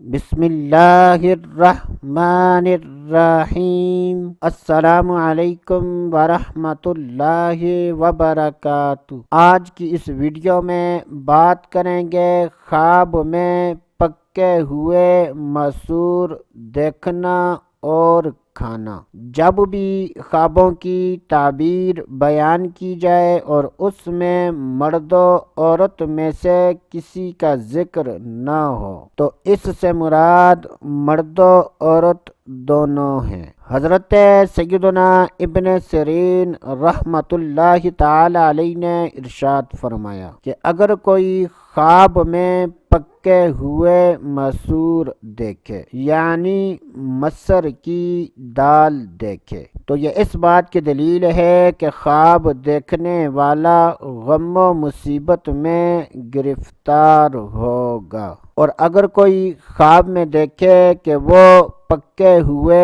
بسم اللہ الرحمن الرحیم۔ السلام علیکم ورحمۃ اللہ وبرکاتہ۔ آج کی اس ویڈیو میں بات کریں گے خواب میں پکے ہوئے مسور دیکھنا اور کھانا۔ جب بھی خوابوں کی تعبیر بیان کی جائے اور اس میں مرد و عورت میں سے کسی کا ذکر نہ ہو تو اس سے مراد مرد و عورت دونوں ہیں۔ حضرت سیدنا ابن سیرین رحمۃ اللہ تعالی علیہ نے ارشاد فرمایا کہ اگر کوئی خواب میں پکے ہوئے مسور دیکھے یعنی مسر کی دال دیکھے تو یہ اس بات کی دلیل ہے کہ خواب دیکھنے والا غم و مصیبت میں گرفتار ہوگا، اور اگر کوئی خواب میں دیکھے کہ وہ پکے ہوئے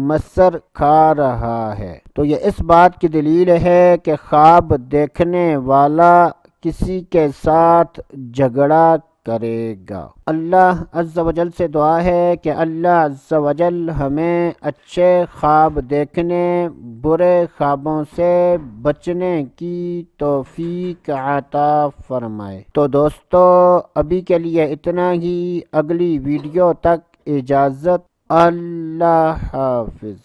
مسر کھا رہا ہے تو یہ اس بات کی دلیل ہے کہ خواب دیکھنے والا کسی کے ساتھ جھگڑا کرے گا۔ اللہ عز و جل سے دعا ہے کہ اللہ عز و جل ہمیں اچھے خواب دیکھنے، برے خوابوں سے بچنے کی توفیق عطا فرمائے۔ تو دوستو ابھی کے لیے اتنا ہی، اگلی ویڈیو تک اجازت، اللہ حافظ۔